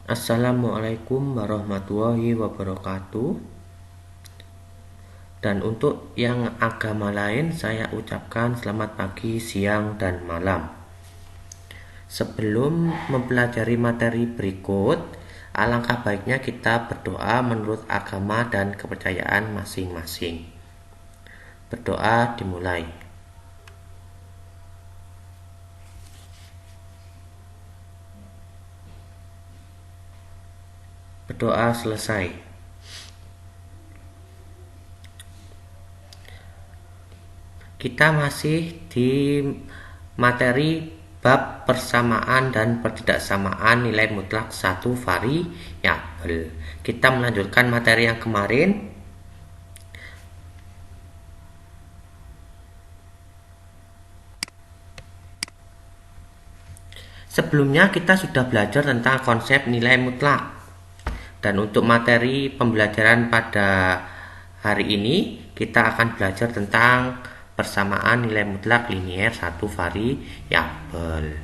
Assalamualaikum warahmatullahi wabarakatuh. Dan untuk yang agama lain, saya ucapkan selamat pagi, siang, dan malam. Sebelum mempelajari materi berikut, alangkah baiknya kita berdoa menurut agama dan kepercayaan masing-masing. Berdoa dimulai. Berdoa selesai. Kita masih di materi bab persamaan dan pertidaksamaan nilai mutlak satu variabel. Kita melanjutkan materi yang kemarin. Sebelumnya kita sudah belajar tentang konsep nilai mutlak. Dan untuk materi pembelajaran pada hari ini, kita akan belajar tentang persamaan nilai mutlak linier satu variabel.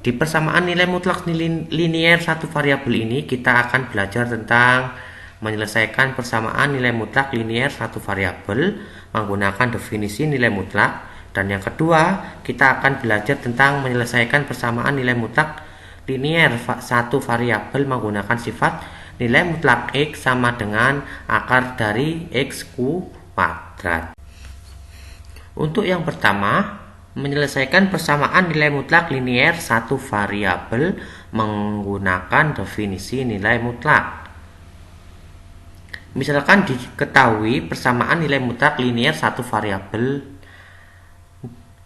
Di persamaan nilai mutlak linier satu variabel ini, kita akan belajar tentang menyelesaikan persamaan nilai mutlak linier satu variabel menggunakan definisi nilai mutlak. Dan yang kedua, kita akan belajar tentang menyelesaikan persamaan nilai mutlak linier satu variabel menggunakan sifat nilai mutlak X sama dengan akar dari X kuadrat. Untuk yang pertama, menyelesaikan persamaan nilai mutlak linier satu variabel menggunakan definisi nilai mutlak. Misalkan diketahui persamaan nilai mutlak linier satu variabel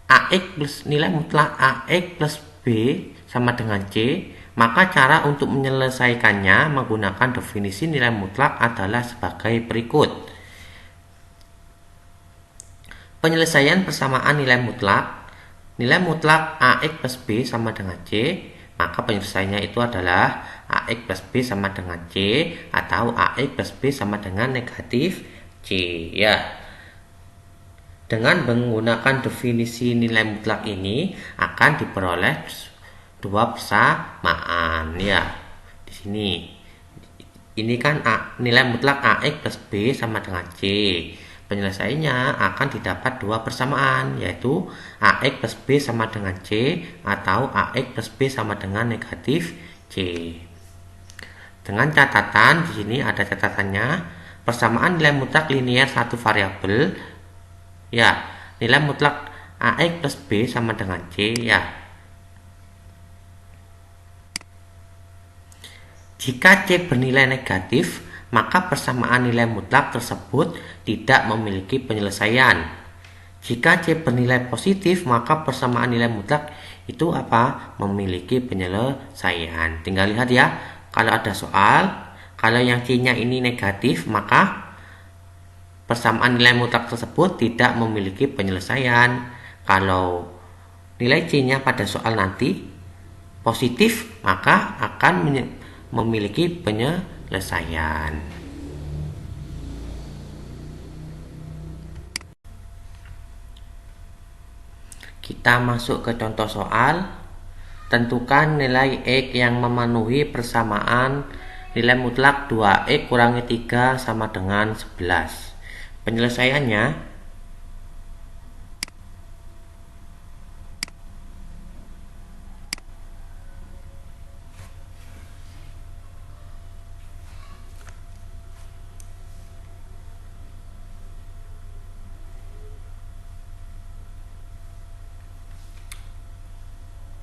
AX plus nilai mutlak AX plus B sama dengan C, maka cara untuk menyelesaikannya menggunakan definisi nilai mutlak adalah sebagai berikut. Penyelesaian persamaan nilai mutlak AX plus B sama dengan C, maka penyelesaiannya itu adalah AX plus B sama dengan C atau AX plus B sama dengan negatif C, ya. Dengan menggunakan definisi nilai mutlak ini akan diperoleh dua persamaan, ya. Di sini ini kan nilai mutlak AX plus B sama dengan C. Penyelesaiannya akan didapat dua persamaan, yaitu AX plus B sama dengan C atau AX plus B sama dengan negatif C. Dengan catatan, di sini ada catatannya, persamaan nilai mutlak linier satu variabel, ya, nilai mutlak AX plus B sama dengan C, ya. Jika C bernilai negatif, maka persamaan nilai mutlak tersebut tidak memiliki penyelesaian. Jika C bernilai positif, maka persamaan nilai mutlak itu memiliki penyelesaian. Tinggal lihat ya, kalau ada soal, kalau yang C-nya ini negatif, maka persamaan nilai mutlak tersebut tidak memiliki penyelesaian. Kalau nilai C-nya pada soal nanti positif, maka akan memiliki penyelesaian. Kita masuk ke contoh soal. Tentukan nilai X yang memenuhi persamaan nilai mutlak 2X kurangi 3 sama dengan 11. Penyelesaiannya,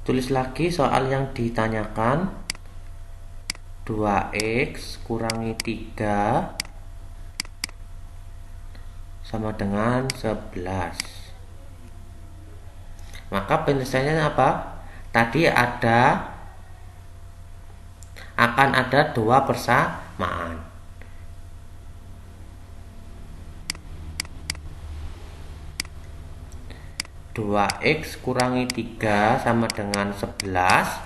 tulis lagi soal yang ditanyakan. 2X kurangi 3 sama dengan 11. Maka penyelesaiannya apa? Tadi akan ada dua persamaan. Dua X kurangi 3 sama dengan 11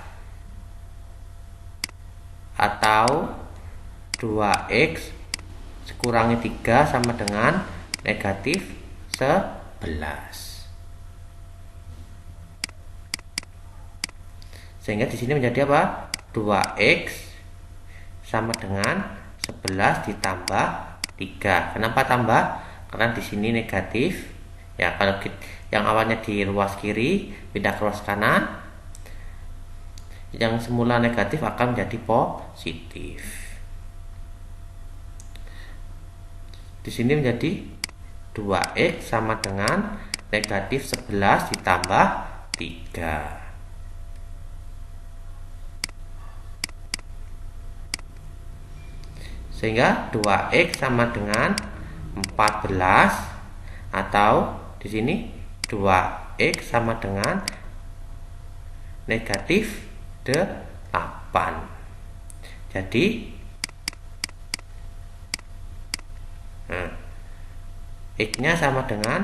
atau 2X kurangi 3 sama dengan negatif 11. Sehingga di sini menjadi apa? 2x sama dengan 11 ditambah 3. Kenapa tambah? Karena di sini negatif. Ya, kalau yang awalnya di ruas kiri pindah ke ruas kanan, yang semula negatif akan menjadi positif. Di sini menjadi 2x sama dengan negatif 11 ditambah 3. Sehingga 2x sama dengan 14, atau di sini 2x sama dengan negatif 8. Jadi x-nya sama dengan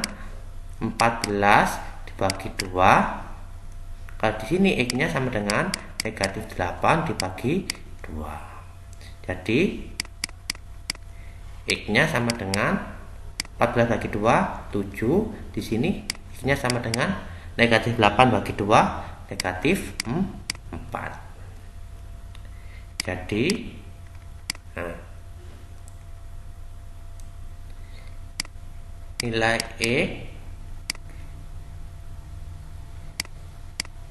14 dibagi 2. Kalau di sini x-nya sama dengan negatif 8 dibagi 2. Jadi x-nya sama dengan 14 bagi 2, 7. Di sini x-nya sama dengan negatif 8 bagi 2, negatif 4. Jadi nilai E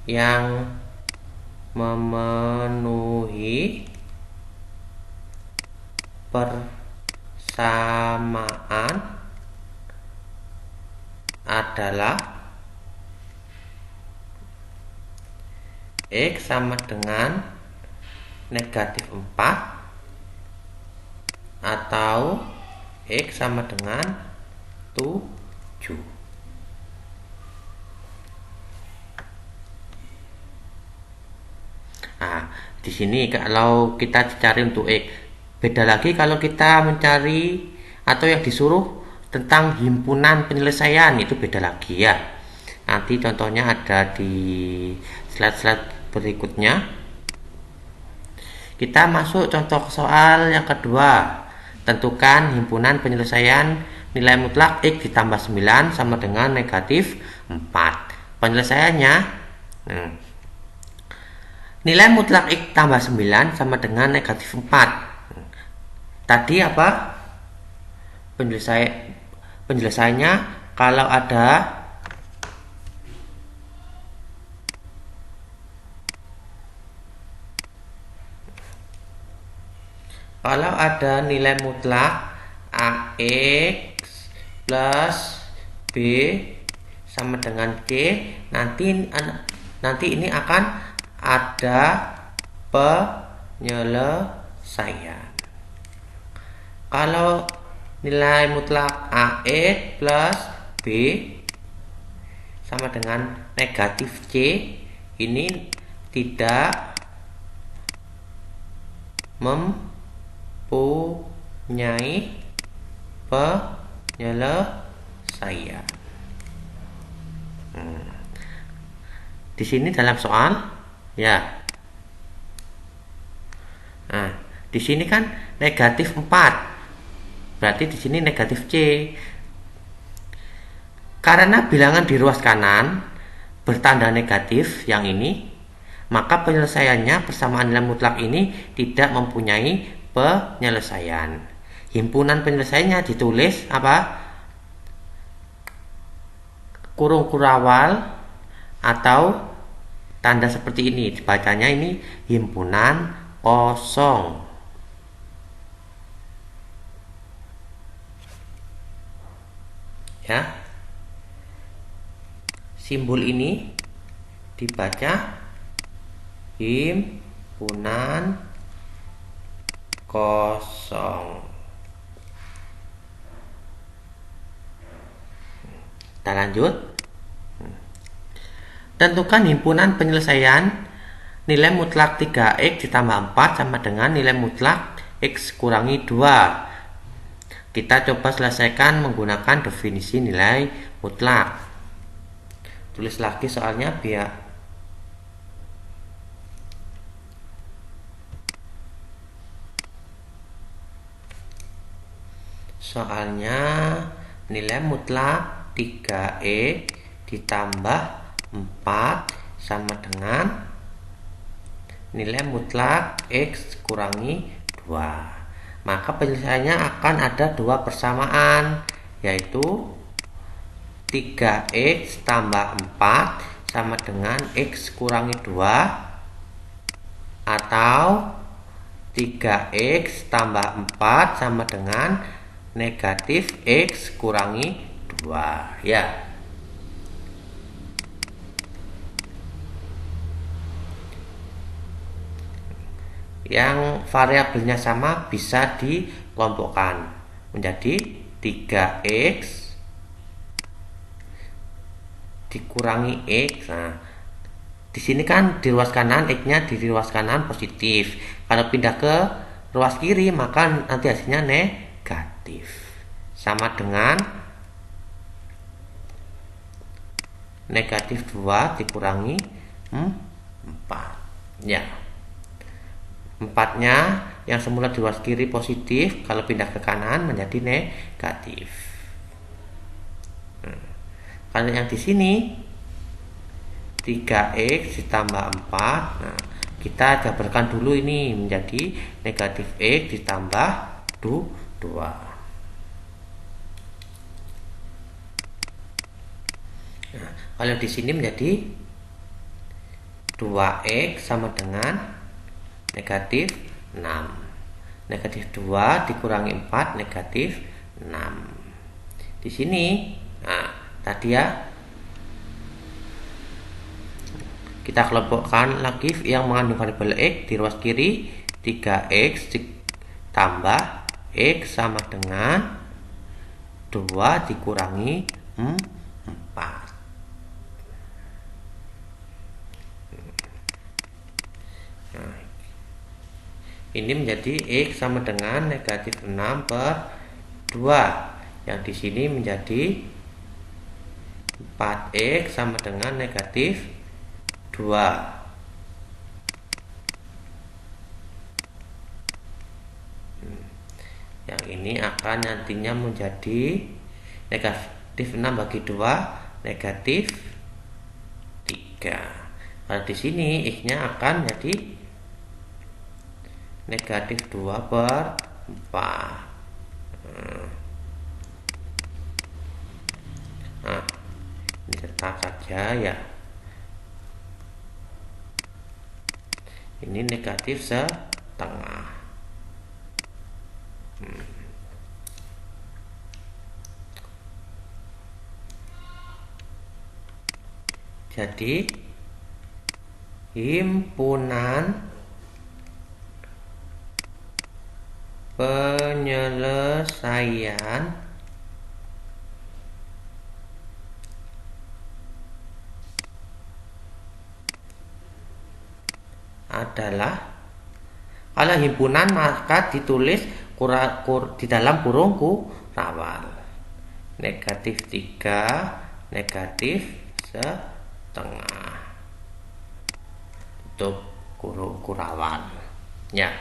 yang memenuhi persamaan adalah X sama dengan negatif 4 atau X sama dengan 7. Nah, di sini kalau kita cari untuk X, beda lagi kalau kita mencari atau yang disuruh tentang himpunan penyelesaian, itu beda lagi ya. Nanti contohnya ada di slide-slide berikutnya. Kita masuk contoh soal yang kedua. Tentukan himpunan penyelesaian nilai mutlak X ditambah 9 sama dengan negatif 4. Penyelesaiannya, nilai mutlak X tambah 9 sama dengan negatif 4. Tadi apa? Penyelesaiannya kalau ada nilai mutlak AX plus B sama dengan C, nanti ini akan ada penyelesaian. Kalau nilai mutlak AX plus B sama dengan negatif C, ini tidak mempunyai penyelesaian. Di sini dalam soal ya. Nah, di sini kan negatif 4. Berarti di sini negatif C. Karena bilangan di ruas kanan bertanda negatif yang ini, maka penyelesaiannya persamaan nilai mutlak ini tidak mempunyai penyelesaian. Himpunan penyelesaiannya ditulis apa? Kurung kurawal atau tanda seperti ini. Dibacanya ini himpunan kosong. Ya. Simbol ini dibaca himpunan kosong. Kita lanjut. Tentukan himpunan penyelesaian nilai mutlak 3x ditambah 4 sama dengan nilai mutlak x kurangi 2. Kita coba selesaikan menggunakan definisi nilai mutlak. Tulis lagi soalnya biar nilai mutlak 3e ditambah 4 sama dengan nilai mutlak X kurangi 2. Maka penyelesaiannya akan ada dua persamaan, yaitu 3X tambah 4 sama dengan X kurangi 2, atau 3X tambah 4 sama dengan negatif X kurangi 2 ya. Yang variabelnya sama bisa dikelompokkan menjadi 3X dikurangi X. Nah, di sini kan di ruas kanan X-nya di ruas kanan positif. Kalau pindah ke ruas kiri maka nanti hasilnya negatif. Sama dengan negatif 2 dikurangi 4. Ya. 4-nya yang semula di ruas kiri positif, kalau pindah ke kanan menjadi negatif. Kalau yang di sini 3X ditambah 4, nah, kita jabarkan dulu ini menjadi negatif X ditambah 2. Nah, kalau di sini menjadi 2X sama dengan negatif 6. Negatif 2 dikurangi 4 negatif 6. Di sini, nah, tadi ya, kita kelompokkan lagi yang mengandung variabel X di ruas kiri. 3X ditambah X sama dengan 2 dikurangi 4. Nah, ini menjadi X sama dengan negatif 6 per 2. Yang di sini menjadi 4X sama dengan negatif 2. Yang ini akan nantinya menjadi negatif 6 bagi 2 negatif 3. Kalau di sini X-nya akan jadi negatif 2 per 4. Nah, ini tetap saja ya. Ini negatif setengah. Jadi himpunan penyelesaian adalah, kalau himpunan maka ditulis di dalam kurung kurawal. Negatif 3 negatif setengah. Tutup kurung kurawal. Ya.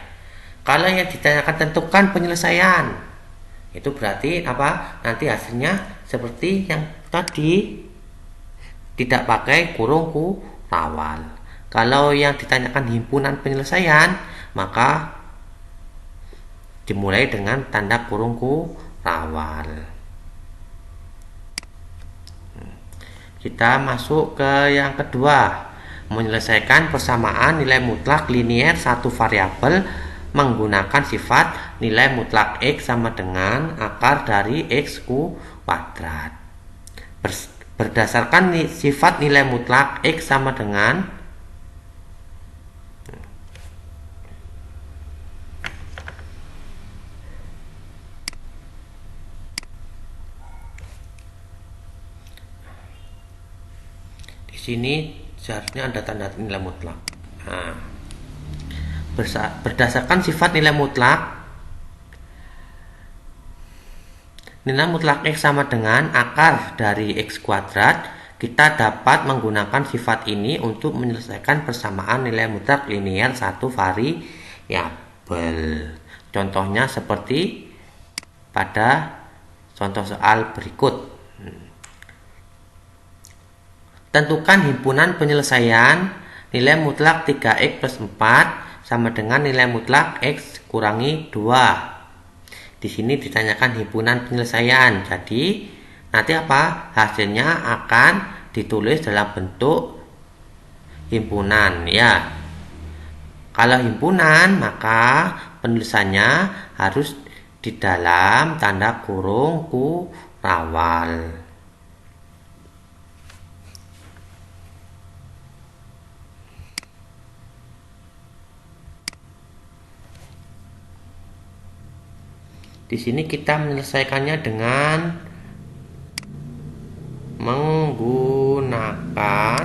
Kalau yang ditanyakan tentukan penyelesaian, itu berarti apa? Nanti hasilnya seperti yang tadi, tidak pakai kurung kurawal. Kalau yang ditanyakan himpunan penyelesaian, maka dimulai dengan tanda kurung kurawal. Kita masuk ke yang kedua, menyelesaikan persamaan nilai mutlak linier satu variabel menggunakan sifat nilai mutlak X sama dengan akar dari X kuadrat. Berdasarkan sifat nilai mutlak X sama dengan sini seharusnya ada tanda nilai mutlak. Nah, berdasarkan sifat nilai mutlak X sama dengan akar dari X kuadrat, kita dapat menggunakan sifat ini untuk menyelesaikan persamaan nilai mutlak linier satu variabel. Contohnya seperti pada contoh soal berikut. Tentukan himpunan penyelesaian nilai mutlak 3x plus 4 sama dengan nilai mutlak x kurangi 2. Di sini ditanyakan himpunan penyelesaian. Jadi nanti apa? Hasilnya akan ditulis dalam bentuk himpunan ya. Kalau himpunan maka penulisannya harus di dalam tanda kurung kurawal. Di sini kita menyelesaikannya dengan menggunakan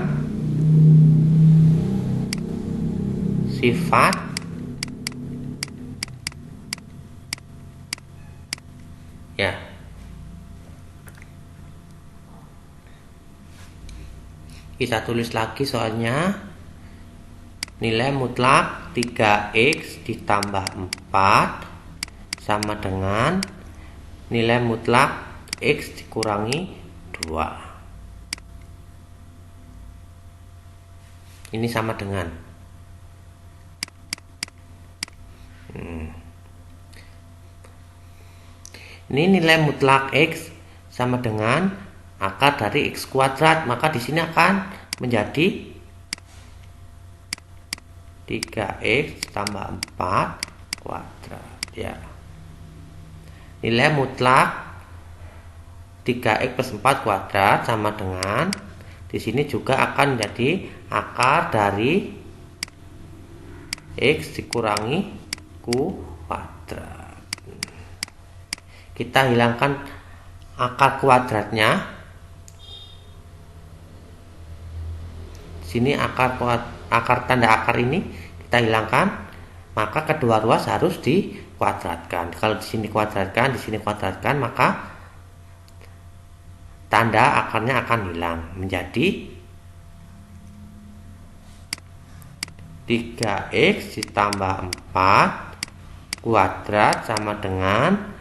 sifat ya. Kita tulis lagi soalnya. Nilai mutlak 3x ditambah 4 sama dengan nilai mutlak x dikurangi 2. Ini sama dengan ini nilai mutlak x sama dengan akar dari x kuadrat, maka di sini akan menjadi 3x tambah 4 kuadrat ya. Nilai mutlak 3x plus 4 kuadrat sama dengan di sini juga akan menjadi akar dari x dikurangi kuadrat. Kita hilangkan akar kuadratnya. Di sini tanda akar ini kita hilangkan, maka kedua ruas harus dikuadratkan. Kalau di sini kuadratkan, di sini kuadratkan, maka tanda akarnya akan hilang menjadi 3x ditambah 4 kuadrat sama dengan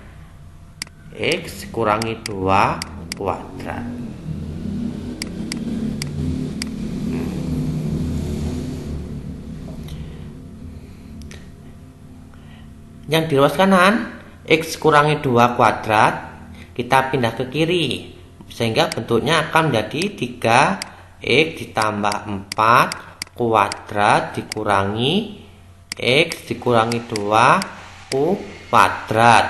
x kurangi 2 kuadrat. Yang di ruas kanan x kurangi 2 kuadrat kita pindah ke kiri sehingga bentuknya akan menjadi 3x ditambah 4 kuadrat dikurangi x dikurangi 2 kuadrat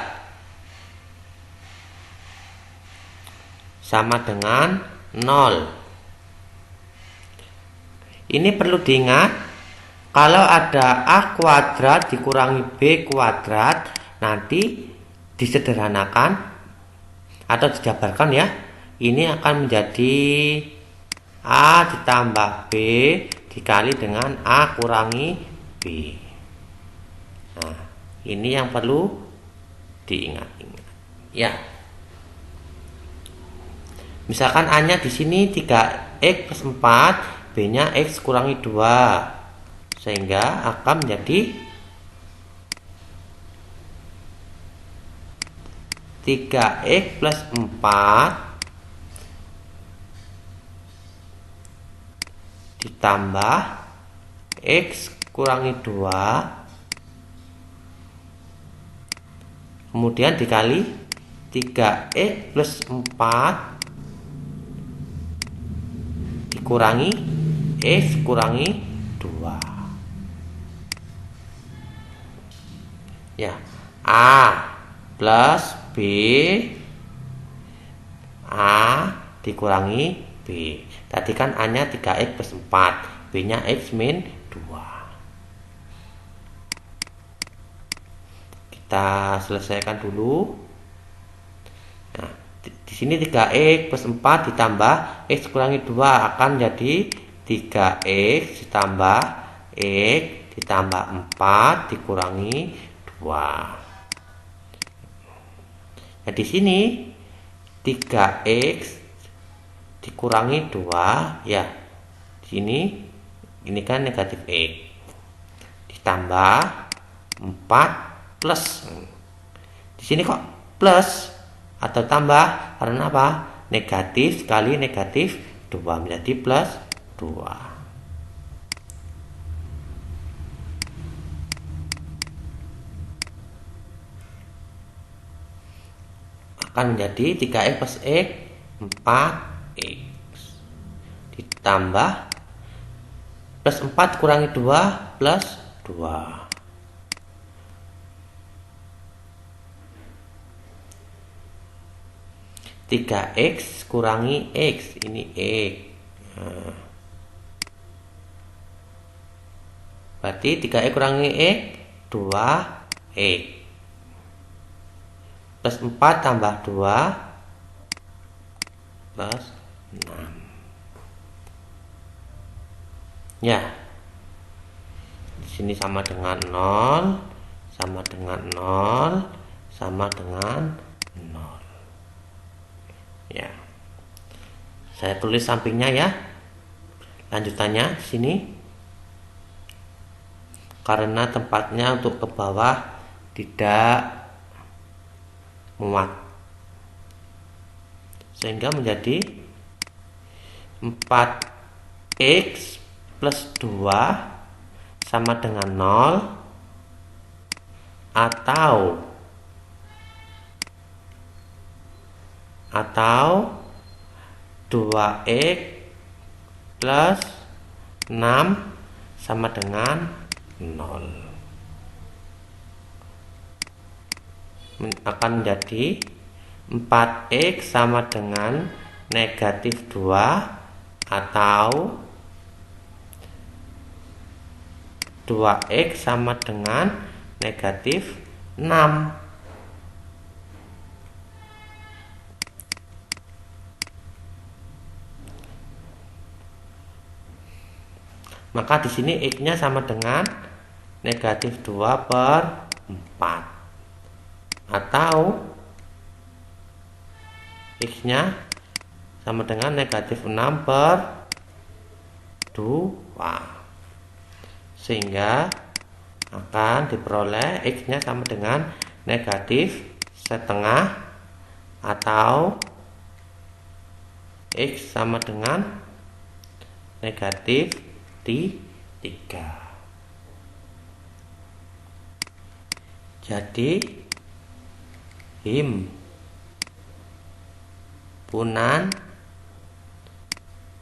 sama dengan 0. Ini perlu diingat, kalau ada a kuadrat dikurangi b kuadrat nanti disederhanakan atau dijabarkan ya. Ini akan menjadi a ditambah b dikali dengan a kurangi b. Nah, ini yang perlu diingat-ingat ya. Misalkan a-nya di sini 3x plus 4, b-nya x kurangi 2, sehingga akan menjadi 3x plus 4 ditambah x kurangi 2 kemudian dikali 3x plus 4 dikurangi x kurangi 2 ya. A plus b, a dikurangi b. Tadi kan a nya 3x plus 4, b nya x min 2. Kita selesaikan dulu. Nah, di sini 3x plus 4 ditambah x kurangi 2 akan jadi 3x ditambah x ditambah 4 dikurangi 2. Nah, di sini 3x dikurangi 2 ya. Di sini ini kan negatif x ditambah 4 plus. Di sini kok plus atau tambah karena apa? Negatif sekali negatif 2 menjadi plus 2. akan menjadi 3x plus x 4x ditambah plus 4 kurangi 2 plus 2. 3x kurangi x, ini x. Nah, berarti 3x kurangi x 2x plus 4 tambah 2 plus 6. Ya, di sini sama dengan 0, sama dengan 0, sama dengan 0. Ya, saya tulis sampingnya ya. Lanjutannya di sini, karena tempatnya untuk ke bawah tidak muat, sehingga menjadi 4x plus 2 sama dengan 0 atau 2x plus 6 sama dengan 0 akan menjadi 4x sama dengan negatif 2 atau 2x sama dengan negatif 6. Maka di sini x-nya sama dengan negatif 2 per 4 atau x-nya sama dengan negatif 6 per 2, sehingga akan diperoleh x-nya sama dengan negatif setengah atau x sama dengan negatif 3. Jadi himpunan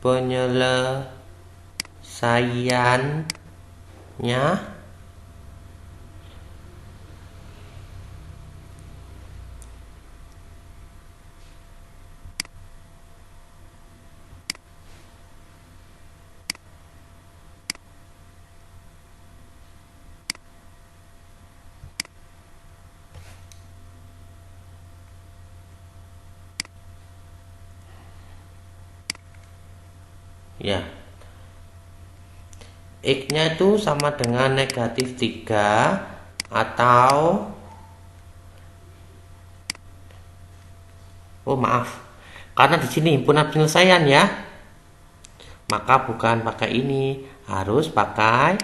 penyelesaiannya ya, x-nya itu sama dengan negatif 3 atau karena di sini himpunan penyelesaian ya, maka bukan pakai ini, harus pakai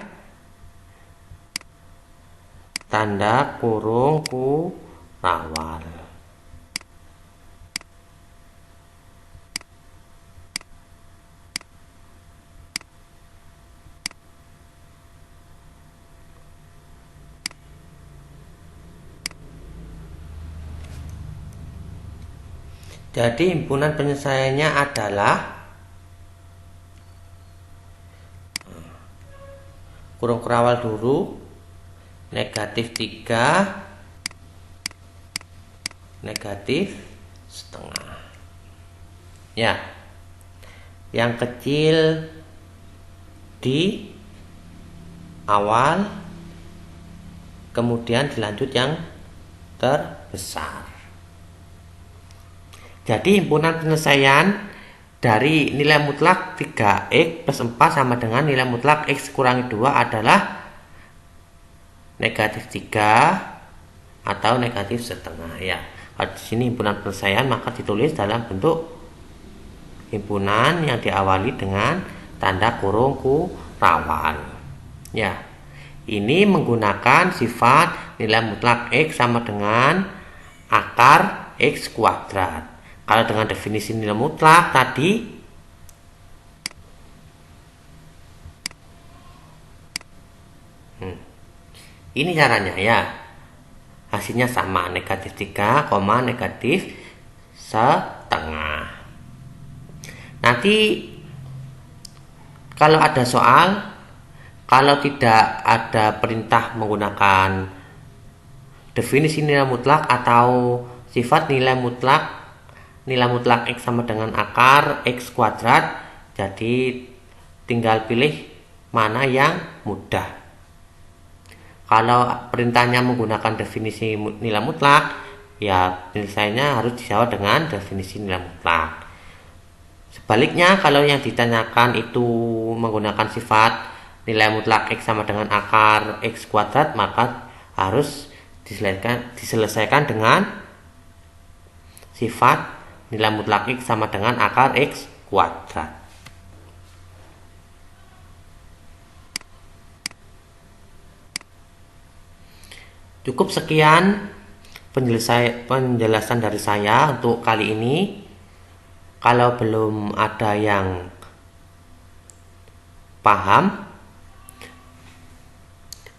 tanda kurung kurawal. Jadi himpunan penyelesaiannya adalah kurung kurawal dulu, negatif 3, negatif setengah. Ya, yang kecil di awal, kemudian dilanjut yang terbesar. Jadi himpunan penyelesaian dari nilai mutlak 3x plus 4 sama dengan nilai mutlak x kurangi 2 adalah negatif 3 atau negatif setengah ya. Kalau di sini himpunan penyelesaian maka ditulis dalam bentuk himpunan yang diawali dengan tanda kurung kurawal. Ya. Ini menggunakan sifat nilai mutlak x sama dengan akar x kuadrat. Kalau dengan definisi nilai mutlak tadi, ini caranya ya. Hasilnya sama, negatif 3, negatif setengah. Nanti kalau ada soal, kalau tidak ada perintah menggunakan definisi nilai mutlak atau sifat nilai mutlak X sama dengan akar X kuadrat, jadi tinggal pilih mana yang mudah. Kalau perintahnya menggunakan definisi nilai mutlak, ya penyelesaiannya harus dijawab dengan definisi nilai mutlak. Sebaliknya, kalau yang ditanyakan itu menggunakan sifat nilai mutlak X sama dengan akar X kuadrat, maka harus diselesaikan dengan sifat nilai mutlak X sama dengan akar X kuadrat. Cukup sekian penjelasan dari saya untuk kali ini. Kalau belum ada yang paham,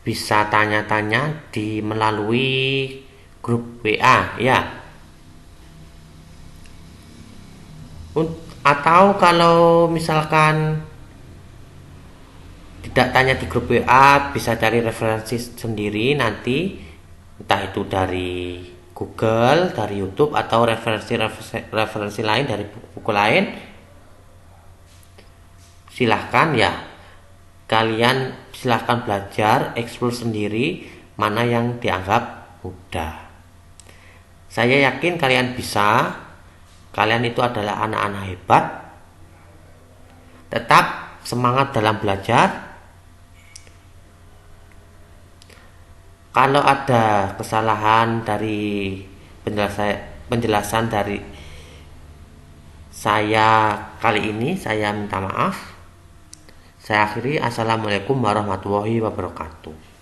bisa tanya-tanya melalui grup WA ya. Atau kalau misalkan tidak tanya di grup WA, bisa cari referensi sendiri nanti, entah itu dari Google, dari YouTube, atau referensi lain dari buku-buku lain. Silahkan ya, kalian silahkan belajar, eksplor sendiri mana yang dianggap mudah. Saya yakin kalian bisa. Kalian itu adalah anak-anak hebat. Tetap semangat dalam belajar. Kalau ada kesalahan dari penjelasan dari saya kali ini, saya minta maaf. Saya akhiri. Assalamualaikum warahmatullahi wabarakatuh.